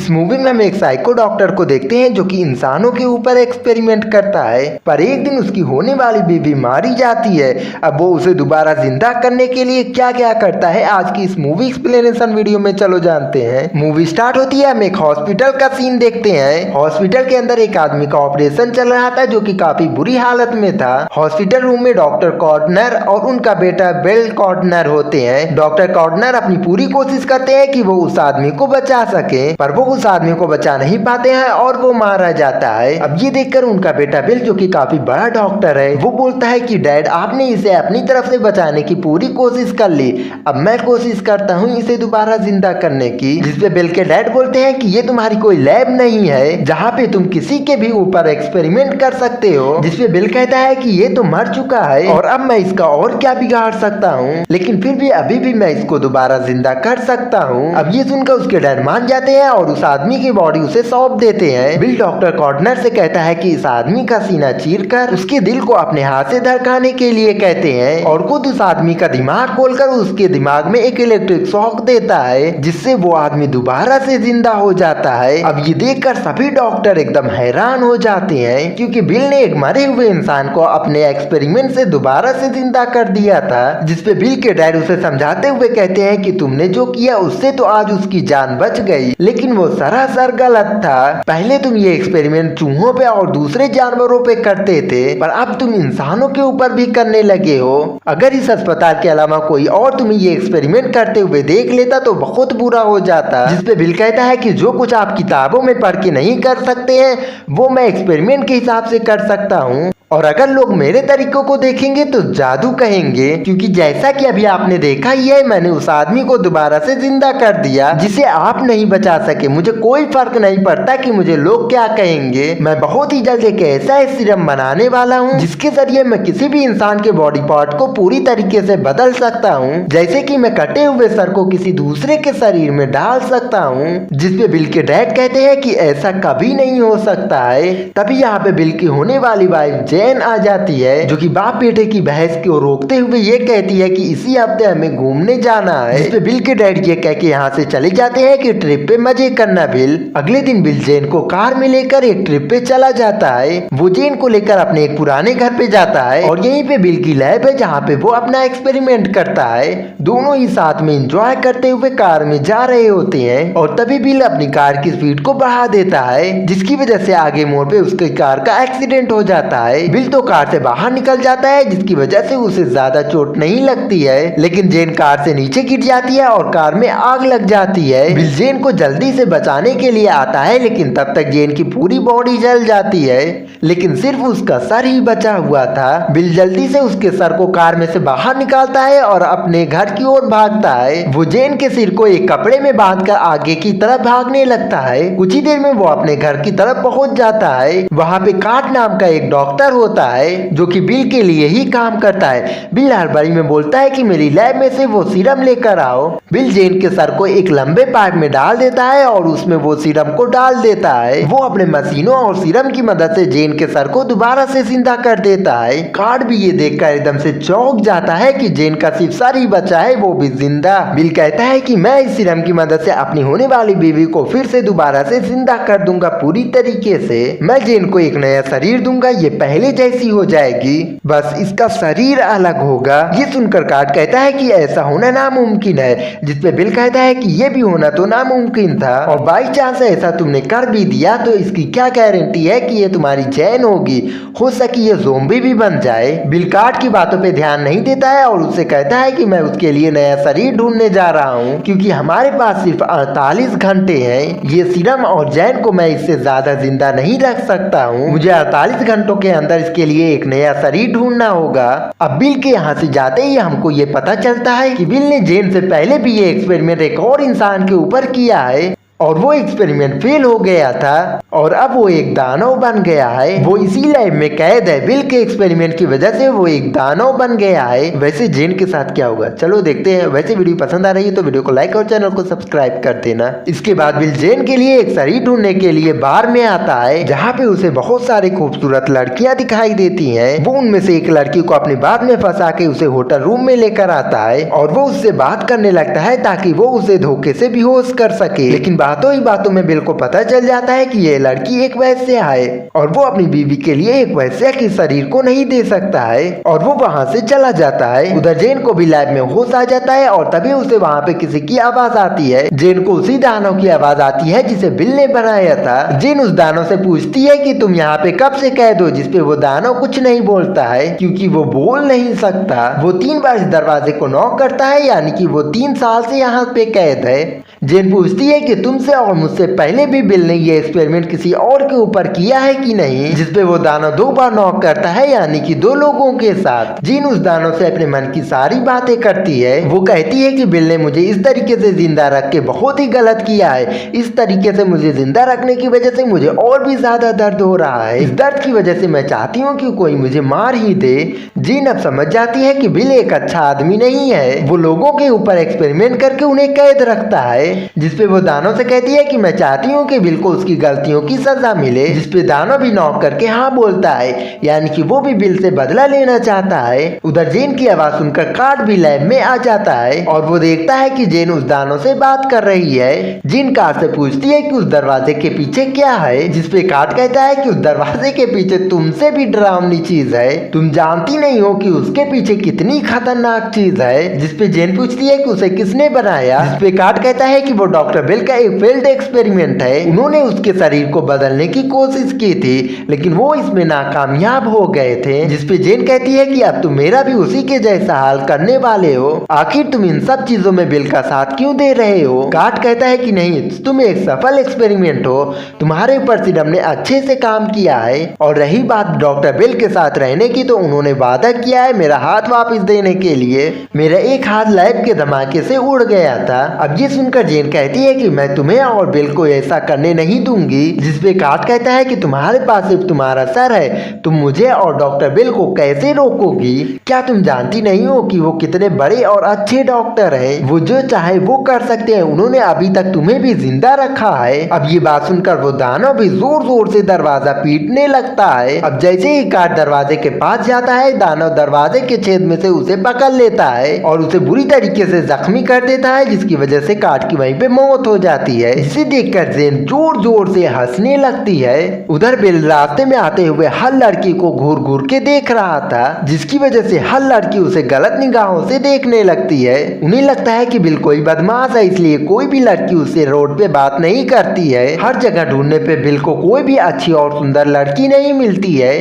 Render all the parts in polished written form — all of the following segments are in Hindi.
इस मूवी में हम एक साइको डॉक्टर को देखते हैं जो कि इंसानों के ऊपर एक्सपेरिमेंट करता है, पर एक दिन उसकी होने वाली बीवी मारी जाती है। अब वो उसे दोबारा जिंदा करने के लिए क्या क्या करता है, आज की इस मूवी एक्सप्लेनेशन वीडियो में चलो जानते हैं। मूवी स्टार्ट होती है, हम एक हॉस्पिटल का सीन देखते हैं। हॉस्पिटल के अंदर एक आदमी का ऑपरेशन चल रहा था जो कि काफी बुरी हालत में था। हॉस्पिटल रूम में डॉक्टर कॉर्डनर और उनका बेटा बिल कॉर्डनर होते हैं। डॉक्टर कॉर्डनर अपनी पूरी कोशिश करते हैं कि वो उस आदमी को बचा सके, पर वो उस आदमी को बचा नहीं पाते हैं और वो मारा जाता है। अब ये देखकर उनका बेटा बिल जो कि काफी बड़ा डॉक्टर है, वो बोलता है कि डैड आपने इसे अपनी तरफ से बचाने की पूरी कोशिश कर ली, अब मैं कोशिश करता हूँ इसे दोबारा जिंदा करने की। जिसपे बिल के डैड बोलते हैं कि ये तुम्हारी कोई लैब नहीं है जहाँ पे तुम किसी के भी ऊपर एक्सपेरिमेंट कर सकते हो। जिसपे बिल कहता है कि ये तो मर चुका है और अब मैं इसका और क्या बिगाड़ सकता हूँ, लेकिन फिर भी अभी भी मैं इसको दोबारा जिंदा कर सकता हूँ। अब ये सुनकर उसके डैड मान जाते हैं और उस आदमी की बॉडी उसे सौंप देते हैं। बिल डॉक्टर कॉर्डनर से कहता है कि इस आदमी का सीना चीरकर उसके दिल को अपने हाथ से धड़काने के लिए कहते हैं और खुद उस आदमी का दिमाग खोलकर उसके दिमाग में एक इलेक्ट्रिक शॉक देता है, जिससे वो आदमी दोबारा से जिंदा हो जाता है। अब ये देखकर सभी डॉक्टर एकदम हैरान हो जाते हैं, क्योंकि बिल ने एक मरे हुए इंसान को अपने एक्सपेरिमेंट से दोबारा से जिंदा कर दिया था। जिसपे बिल के डैड उसे समझाते हुए कहते हैं कि तुमने जो किया उससे तो आज उसकी जान बच गई, लेकिन वो सरासर गलत था। पहले तुम ये एक्सपेरिमेंट चूहों पे और दूसरे जानवरों पे करते थे, पर अब तुम इंसानों के ऊपर भी करने लगे हो। अगर इस अस्पताल के अलावा कोई और तुम्हें ये एक्सपेरिमेंट करते हुए देख लेता तो बहुत बुरा हो जाता। जिसपे बिल कहता है कि जो कुछ आप किताबों में पढ़ के नहीं कर सकते हैं वो मैं एक्सपेरिमेंट के हिसाब से कर सकता हूँ, और अगर लोग मेरे तरीकों को देखेंगे तो जादू कहेंगे, क्योंकि जैसा कि अभी आपने देखा ही है मैंने उस आदमी को दोबारा से जिंदा कर दिया जिसे आप नहीं बचा सके। मुझे कोई फर्क नहीं पड़ता कि मुझे लोग क्या कहेंगे। मैं बहुत ही जल्द एक ऐसा सीरम बनाने वाला हूँ जिसके जरिए मैं किसी भी इंसान के बॉडी पार्ट को पूरी तरीके से बदल सकता हूँ, जैसे कि मैं कटे हुए सर को किसी दूसरे के शरीर में डाल सकता हूँ। जिसपे बिल के डैड कहते हैं कि ऐसा कभी नहीं हो सकता है। तभी यहाँ पे बिल की होने वाली वाइफ जेन आ जाती है, जो कि बाप बेटे की बहस को रोकते हुए ये कहती है कि इसी हफ्ते हमें घूमने जाना है। जिसपे बिल के डैड ये कह के यहाँ से चले जाते हैं कि ट्रिप पे मजे करना बिल। अगले दिन बिल जेन को कार में लेकर एक ट्रिप पे चला जाता है। वो जेन को लेकर अपने एक पुराने घर पे जाता है और यहीं पे बिल की लैब है जहाँ पे वो अपना एक्सपेरिमेंट करता है। दोनों ही साथ में एंजॉय करते हुए कार में जा रहे होते हैं और तभी बिल अपनी कार की स्पीड को बढ़ा देता है, जिसकी वजह से आगे मोड़ पे उसकी कार का एक्सीडेंट हो जाता है। बिल तो कार से बाहर निकल जाता है, जिसकी वजह से उसे ज्यादा चोट नहीं लगती है, लेकिन जेन कार से नीचे गिर जाती है और कार में आग लग जाती है। बिल जेन को जल्दी से बचाने के लिए आता है, लेकिन तब तक जेन की पूरी बॉडी जल जाती है, लेकिन सिर्फ उसका सर ही बचा हुआ था। बिल जल्दी से उसके सर को कार में से बाहर निकालता है और अपने घर की ओर भागता है। वो जेन के सिर को एक कपड़े में बांधकर आगे की तरफ भागने लगता है। कुछ ही देर में वो अपने घर की तरफ पहुंच जाता है। वहाँ पे कार्ट नाम का एक डॉक्टर होता है जो कि बिल के लिए ही काम करता है। बिल हड़बड़ी में बोलता है कि मेरी लैब में से वो सीरम लेकर आओ। बिल जेन के सर को एक लंबे पार्ट में डाल देता है और उसमें वो सीरम को डाल देता है। वो अपने मशीनों और सीरम की मदद से जेन के सर को दोबारा से जिंदा कर देता है। कार्ड भी ये देखकर एकदम से चौंक जाता है कि जेन का सिर्फ सर ही बचा है, वो भी जिंदा। बिल कहता है कि मैं इस सीरम की मदद से अपनी होने वाली बीवी को फिर से दोबारा से जिंदा कर दूंगा पूरी तरीके से। मैं जेन को एक नया शरीर दूंगा, ये पहले जैसी हो जाएगी, बस इसका शरीर अलग होगा। ये सुनकर कार्ड कहता है कि ऐसा होना नामुमकिन है, जिसपे बिल कहता है कि ये भी होना तो नामुमकिन था, और बाई चांस ऐसा तुमने कर भी दिया तो इसकी क्या गारंटी है कि ये तुम्हारी जैन होगी, हो सके ये ज़ोंबी भी बन जाए। बिल कार्ड की बातों पे ध्यान नहीं देता है और उससे कहता है कि मैं उसके लिए नया शरीर ढूंढने जा रहा हूँ, क्योंकि हमारे पास सिर्फ 48 घंटे हैं। ये सीरम और जैन को मैं इससे ज्यादा जिंदा नहीं रख सकता हूँ, मुझे 48 घंटों के अंदर इसके लिए एक नया शरीर ढूंढना होगा। अब बिल के यहाँ से जाते ही हमको ये पता चलता है कि बिल ने जेन से पहले भी ये एक्सपेरिमेंट एक और इंसान के ऊपर किया है और वो एक्सपेरिमेंट फेल हो गया था और अब वो एक दानव बन गया है। वो इसी लैब में कैद है। बिल के एक्सपेरिमेंट की वजह से वो एक दानव बन गया है। वैसे जेन के साथ क्या होगा चलो देखते हैं। वैसे वीडियो पसंद आ रही है तो वीडियो को लाइक और चैनल को सब्सक्राइब कर देना। इसके बाद बिल जेन के लिए एक शरीर ढूंढने के लिए बार में आता है, जहाँ पे उसे बहुत सारी खूबसूरत लड़कियां दिखाई देती है। वो उनमें से एक लड़की को अपनी बात में फंसा के उसे होटल रूम में लेकर आता है और वो उससे बात करने लगता है ताकि वो उसे धोखे से बेहोश कर सके। लेकिन बातों ही बातों में बिल को पता चल जाता है कि ये लड़की एक वैश्या है और वो अपनी बीवी के लिए एक वैश्या के शरीर को नहीं दे सकता है और वो वहाँ से चला जाता है। उधर जेन को भी लैब में होश आ जाता है और तभी उसे वहाँ पे किसी की आवाज आती है। जेन को उसी दानव की आवाज आती है जिसे बिल ने बनाया था। जेन उस दानव से पूछती है कि तुम यहाँ पे कब से कैद हो, जिसपे वो दानव कुछ नहीं बोलता है क्योंकि वो बोल नहीं सकता। वो 3 बार इस दरवाजे को नॉक करता है, यानी कि वो 3 साल से यहाँ पे कैद है। जेन पूछती है कि तुमसे और मुझसे पहले भी बिल ने ये एक्सपेरिमेंट किसी और के ऊपर किया है कि नहीं, जिसपे वो दानव 2 बार नॉक करता है, यानी कि 2 लोगों के साथ। जेन उस दानव से अपने मन की सारी बातें करती है। वो कहती है कि बिल ने मुझे इस तरीके से जिंदा रख के बहुत ही गलत किया है। इस तरीके से मुझे जिंदा रखने की वजह से मुझे और भी ज्यादा दर्द हो रहा है। इस दर्द की वजह से मैं चाहती हूँ कि कोई मुझे मार ही दे। जेन अब समझ जाती है कि बिल एक अच्छा आदमी नहीं है। वो लोगों के ऊपर एक्सपेरिमेंट करके उन्हें कैद रखता है। जिसपे वो दानव से कहती है कि मैं चाहती हूँ कि बिल को उसकी गलतियों की सजा मिले। जिसपे दानव भी नॉक करके हाँ बोलता है, यानी कि वो भी बिल से बदला लेना चाहता है। उधर जेन की आवाज सुनकर कार्ड भी लैब में आ जाता है और वो देखता है कि जेन उस दानव से बात कर रही है। जेन कार्ड से पूछती है कि उस दरवाजे के पीछे क्या है, जिसपे कार्ड कहता है कि उस दरवाजे के पीछे तुमसे भी डरावनी चीज है। तुम जानती नहीं हो कि उसके पीछे कितनी खतरनाक चीज है। जिसपे जेन पूछती है कि उसे किसने बनाया, जिसपे कार्ड कहता है कि वो डॉक्टर बिल का एक फेल्ड एक्सपेरिमेंट है। उन्होंने उसके शरीर को बदलने की कोशिश की थी लेकिन वो इसमें नाकामयाब हो गए थे। जिसपे जेन कहती है कि अब तुम मेरा भी उसी के जैसा हाल करने वाले हो। आखिर तुम इन सब चीजों में बिल का साथ क्यों दे रहे हो। कार्ड कहता है कि नहीं, तुम एक सफल एक्सपेरिमेंट हो, तुम्हारे ऊपर सिरम ने अच्छे से काम किया है। और रही बात डॉक्टर बिल के साथ रहने की, तो उन्होंने वादा किया है मेरा हाथ वापस देने के लिए। मेरा एक हाथ लैब के धमाके से उड़ गया था। अब ये सुनकर जेन कहती है कि मैं तुम्हें और बिल को ऐसा करने नहीं दूंगी। जिसपे कार्ड कहता है कि तुम्हारे पास सिर्फ तुम्हारा सर है, तुम मुझे और डॉक्टर बिल को कैसे रोकोगी। क्या तुम जानती नहीं हो कि वो कितने बड़े और अच्छे डॉक्टर हैं। वो जो चाहे वो कर सकते हैं। उन्होंने अभी तक तुम्हें भी जिंदा रखा है। अब ये बात सुनकर वो दानव भी जोर जोर से दरवाजा पीटने लगता है। अब जैसे ही कार्ड दरवाजे के पास जाता है, दानव दरवाजे के छेद में से उसे पकड़ लेता है और उसे बुरी तरीके से जख्मी कर देता है, जिसकी वजह से कार्ड की वहीं पे मौत हो जाती है। इसे देखकर जेन जोर जोर से हंसने लगती है। उधर बिल रास्ते में आते हुए हर लड़की को घूर घूर के देख रहा था, जिसकी वजह से हर लड़की उसे गलत निगाहों से देखने लगती है। उन्हें लगता है कि बिल कोई बदमाश है, इसलिए कोई भी लड़की उससे रोड पे बात नहीं करती है। हर जगह ढूंढने पे बिल को कोई भी अच्छी और सुंदर लड़की नहीं मिलती है।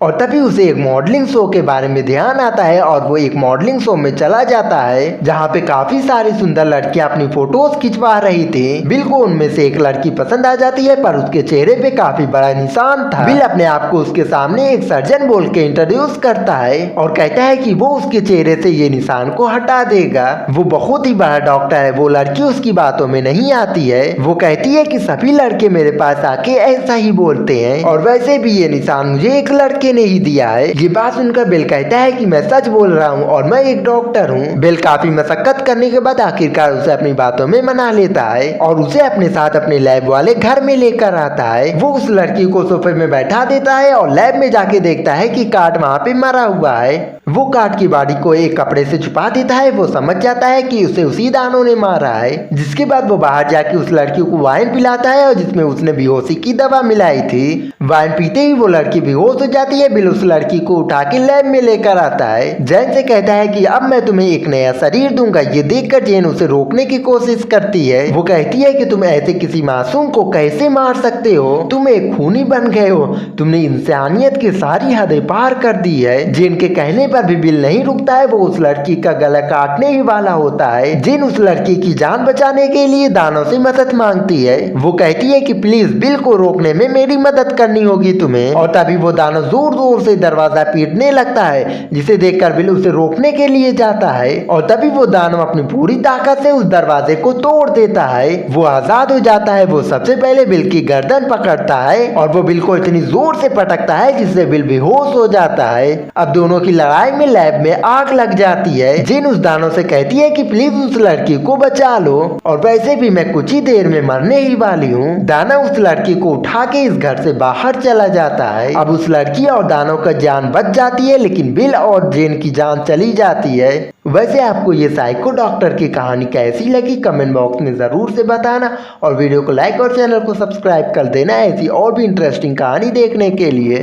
और तभी उसे एक मॉडलिंग शो के बारे में ध्यान आता है और वो एक मॉडलिंग शो में चला जाता है जहाँ पे काफी सारी सुंदर लड़कियां अपनी फोटोज खिंचवा रही थी। बिल को उनमें से एक लड़की पसंद आ जाती है, पर उसके चेहरे पे काफी बड़ा निशान था। बिल अपने आप को उसके सामने एक सर्जन बोल के इंट्रोड्यूस करता है और कहता है कि वो उसके चेहरे से ये निशान को हटा देगा। वो बहुत ही बड़ा डॉक्टर है। वो लड़की उसकी बातों में नहीं आती है। वो कहती है कि सभी लड़के मेरे पास आके ऐसा ही बोलते हैं और वैसे भी ये निशान मुझे एक लड़के ने ही दिया है। ये बात सुनकर बिल कहता है कि मैं सच बोल रहा हूँ और मैं एक डॉक्टर हूँ। बिल काफी मशक्कत करने के बाद आखिरकार उसे अपनी बातों में मना लेता है और उसे अपने साथ अपने लैब वाले घर में लेकर आता है। वो उस लड़की को सोफे में बैठा देता है और लैब में जाके देखता है कि कार्ड वहाँ पे मरा हुआ है। वो कार्ड की बॉडी को एक कपड़े से छुपा देता है। वो समझ जाता है कि उसे उसी दानव ने मारा है। जिसके बाद वो बाहर जाके उस लड़की को वाइन पिलाता है और जिसमें उसने बेहोशी की दवा मिलाई थी। वाइन पीते ही वो लड़की बेहोश हो जाती है। बिल उस लड़की को उठा के लैब में लेकर आता है। जेन से कहता है कि अब मैं तुम्हें एक नया शरीर दूंगा। ये देखकर जेन उसे रोकने की कोशिश करती है। वो कहती है कि तुम ऐसे किसी मासूम को कैसे मार सकते हो, तुम एक खूनी बन गए हो, तुमने इंसानियत की सारी हदें पार कर दी है। जेन के कहने पर भी बिल नहीं रुकता है। वो उस लड़की का गला काटने ही वाला होता है। जेन उस लड़की की जान बचाने के लिए दानव से मदद मांगती है। वो कहती है कि प्लीज बिल को रोकने में मेरी मदद करनी होगी तुम्हें। और तभी वो दानव जोर जोर से दरवाजा पीटने लगता है, जिसे देखकर बिल उसे रोकने के लिए जाता है। और तभी वो दानव अपनी पूरी ताकत से उस दरवाजे को तोड़ देता है। वो आजाद हो जाता है। वो सबसे पहले बिल की गर्दन पकड़ता है और वो बिल को इतनी जोर से पटकता है जिससे बिल बेहोश हो जाता है। अब दोनों की लड़ाई में लैब में आग लग जाती है। जेन उस दानव से कहती है कि प्लीज उस लड़की को बचा लो और वैसे भी मैं कुछ ही देर में मरने ही वाली हूँ। दानव उस लड़की को उठा के इस घर से बाहर चला जाता है। अब उस लड़की और दानव का जान बच जाती है, लेकिन बिल और जेन की जान चली जाती है। वैसे आपको ये साइको डॉक्टर की कहानी कैसी लगी कमेंट बॉक्स में ज़रूर से बताना और वीडियो को लाइक और चैनल को सब्सक्राइब कर देना ऐसी और भी इंटरेस्टिंग कहानी देखने के लिए।